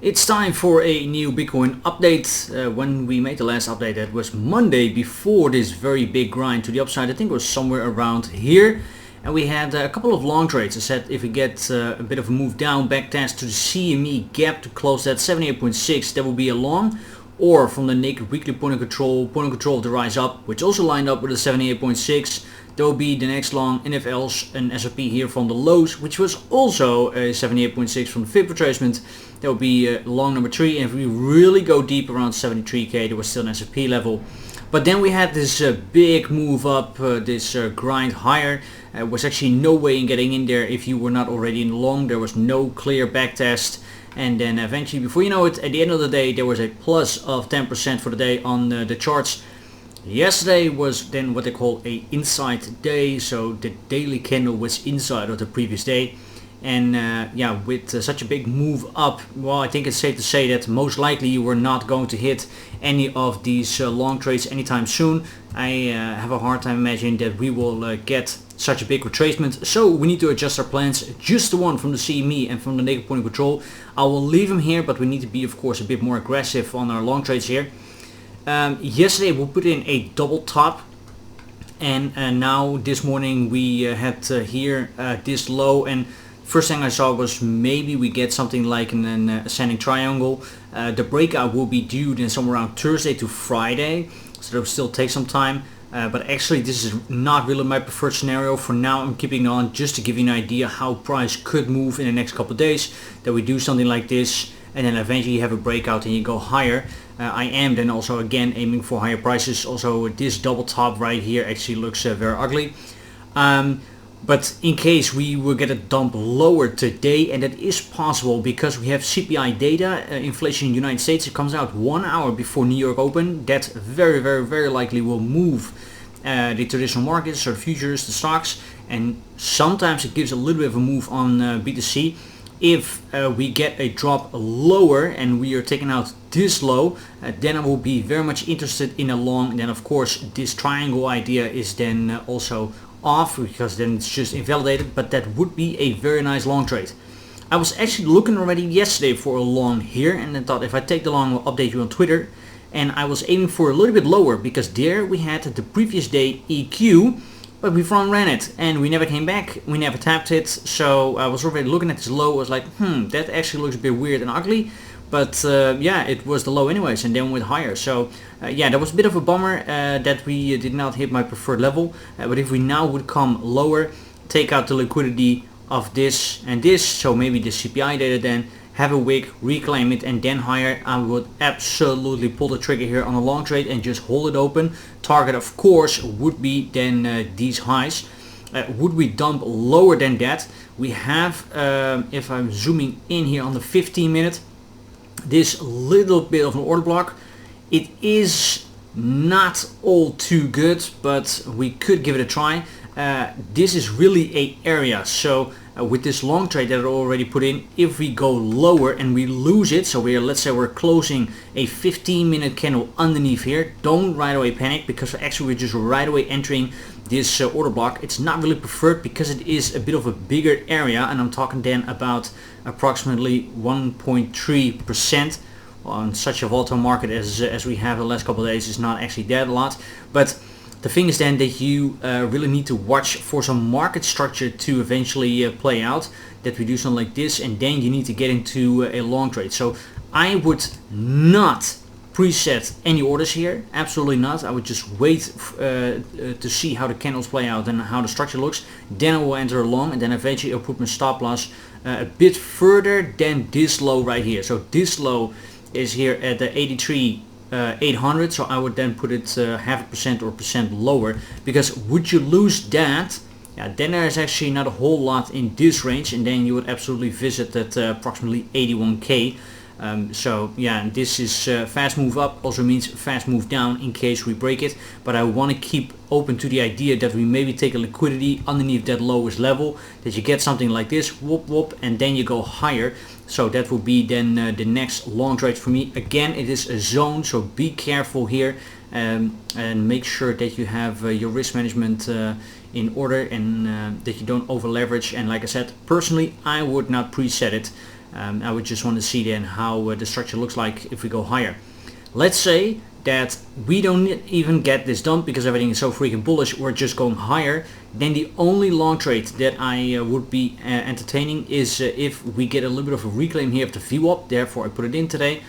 It's time for a new Bitcoin update. When we made the last update, that was Monday before this very big grind to the upside. I think it was somewhere around here. And we had a couple of long trades. I said if we get a bit of a move down, back test to the CME gap to close that 78.6, that will be a long. Or from the naked weekly point of control of the rise up, which also lined up with the 78.6. There will be the next long NFLs and S&P here from the lows, which was also a 78.6 from the fib retracement. That will be long number 3, and if we really go deep around 73k, there was still an S&P level. But then we had this big move up, this grind higher. There was actually no way in getting in there if you were not already in long. There was no clear back test. And then eventually, before you know it, at the end of the day, there was a plus of 10% for the day on the charts. Yesterday was then what they call a inside day, so the daily candle was inside of the previous day. And yeah, with such a big move up, well, I think it's safe to say that most likely you were not going to hit any of these long trades anytime soon. I have a hard time imagining that we will get such a big retracement, so we need to adjust our plans. Just the one from the CME and from the naked point of control, I will leave them here, but we need to be, of course, a bit more aggressive on our long trades here. Yesterday we put in a double top, and now this morning we had here this low, and first thing I saw was maybe we get something like an ascending triangle. The breakout will be due then somewhere around Thursday to Friday, so it will still take some time. But actually this is not really my preferred scenario. For now I'm keeping on just to give you an idea how price could move in the next couple of days. That we do something like this and then eventually you have a breakout and you go higher. I am then also again aiming for higher prices. Also this double top right here actually looks very ugly. But in case we will get a dump lower today, and that is possible because we have CPI data, inflation in the United States, it comes out 1 hour before New York open. That very likely will move the traditional markets, so the futures, the stocks, and sometimes it gives a little bit of a move on B2C. If we get a drop lower and we are taking out this low, then I will be very much interested in a long. And then of course this triangle idea is then also off, because then it's just invalidated, but that would be a very nice long trade. I was actually looking already yesterday for a long here, and I thought if I take the long I'll update you on Twitter, and I was aiming for a little bit lower because there we had the previous day EQ, but we front ran it and we never came back, we never tapped it. So I was already looking at this low, I was like that actually looks a bit weird and ugly. But yeah, it was the low anyways, and then went higher. So yeah, that was a bit of a bummer that we did not hit my preferred level. But if we now would come lower, take out the liquidity of this and this, so maybe the CPI data, then have a wick, reclaim it, and then higher, I would absolutely pull the trigger here on a long trade and just hold it open. Target, of course, would be then these highs. Would we dump lower than that? We have, if I'm zooming in here on the 15 minute, this little bit of an order block. It is not all too good, but we could give it a try. This is really a area, so with this long trade that I already put in, if we go lower and we lose it, so let's say we're closing a 15-minute candle underneath here, don't right away panic, because actually we're just right away entering this order block. It's not really preferred because it is a bit of a bigger area, and I'm talking then about approximately 1.3%. On such a volatile market as we have the last couple of days is not actually that a lot. But the thing is then that you really need to watch for some market structure to eventually play out, that we do something like this, and then you need to get into a long trade. So I would not preset any orders here, absolutely not. I would just wait to see how the candles play out and how the structure looks. Then I will enter a long, and then eventually I'll put my stop loss a bit further than this low right here. So this low is here at the 83,800, so I would then put it 0.5% or percent lower, because would you lose that, yeah, then there is actually not a whole lot in this range, and then you would absolutely visit that approximately 81k. So yeah, this is fast move up, also means fast move down in case we break it. But I want to keep open to the idea that we maybe take a liquidity underneath that lowest level, that you get something like this, whoop whoop, and then you go higher. So that will be then the next long trade for me. Again, it is a zone, so be careful here, and make sure that you have your risk management in order, and that you don't over leverage. And like I said, personally I would not preset it. I would just want to see then how the structure looks like if we go higher. Let's say that we don't even get this done because everything is so freaking bullish, we're just going higher. Then the only long trade that I would be entertaining is if we get a little bit of a reclaim here of the VWAP. Therefore I put it in today,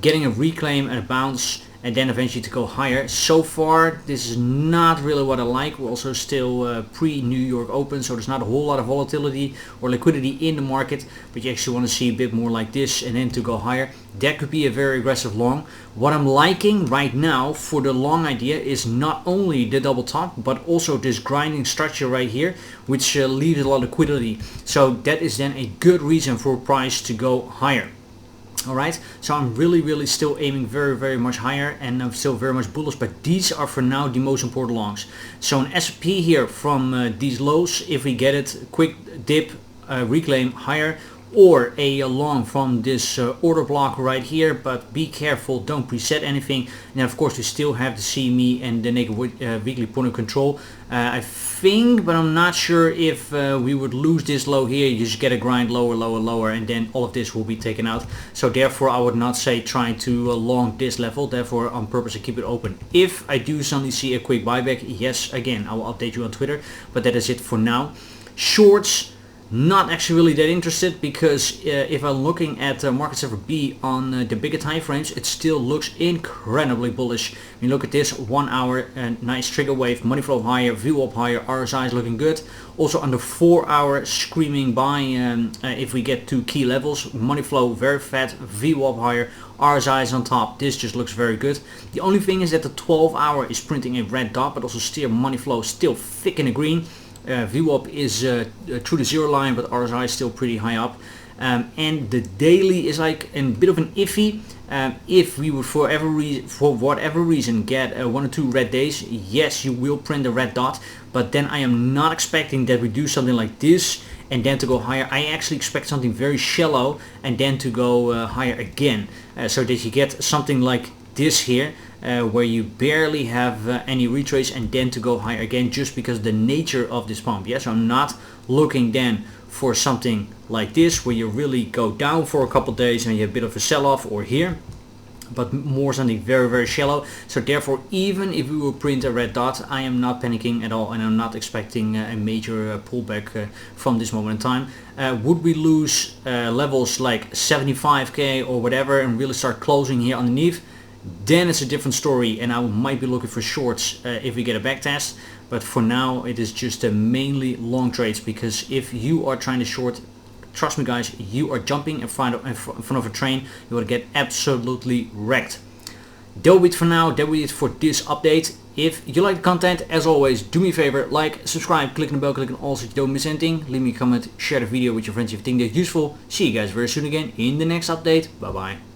getting a reclaim and a bounce, and then eventually to go higher. So far this is not really what I like. We're also still pre-New York Open, so there's not a whole lot of volatility or liquidity in the market, but you actually want to see a bit more like this and then to go higher. That could be a very aggressive long. What I'm liking right now for the long idea is not only the double top, but also this grinding structure right here, which leaves a lot of liquidity. So that is then a good reason for price to go higher. Alright, so I'm really still aiming very much higher, and I'm still very much bullish, but these are for now the most important longs. So an S&P here from these lows, if we get it, quick dip, reclaim higher, or a long from this order block right here, but be careful, don't preset anything. And of course we still have the CME and the naked weekly point of control. I think, but I'm not sure if we would lose this low here. You just get a grind lower, and then all of this will be taken out. So therefore I would not say trying to long this level. Therefore on purpose I keep it open. If I do suddenly see a quick buyback, yes, again I will update you on Twitter, but that is it for now. Shorts, not actually really that interested, because if I'm looking at market Cipher B on the bigger time frames, it still looks incredibly bullish. When you look at this 1 hour, nice trigger wave, money flow higher, VWAP higher, RSI is looking good. Also on the 4 hour screaming buy, if we get to key levels, money flow very fat, VWAP higher, RSI is on top. This just looks very good. The only thing is that the 12 hour is printing a red dot, but also still money flow still thick in the green. VWAP is through the zero line, but RSI is still pretty high up. And the daily is like a bit of an iffy. If we would for whatever reason get 1 or 2 red days, yes, you will print a red dot, but then I am not expecting that we do something like this and then to go higher. I actually expect something very shallow and then to go higher again, so that you get something like this here, where you barely have any retrace and then to go higher again, just because the nature of this pump. Yes, I'm not looking then for something like this where you really go down for a couple days and you have a bit of a sell-off, or here, but more something very shallow. So therefore, even if we will print a red dot, I am not panicking at all, and I'm not expecting a major pullback from this moment in time. Would we lose levels like 75k or whatever and really start closing here underneath, then it's a different story, and I might be looking for shorts if we get a back test. But for now it is just mainly long trades, because if you are trying to short, trust me guys, you are jumping in front of a train. You will get absolutely wrecked. That will be it for now. That will be it for this update. If you like the content, as always, do me a favor, like, subscribe, click on the bell, click on all so you don't miss anything. Leave me a comment, share the video with your friends if you think that's useful. See you guys very soon again in the next update. Bye bye.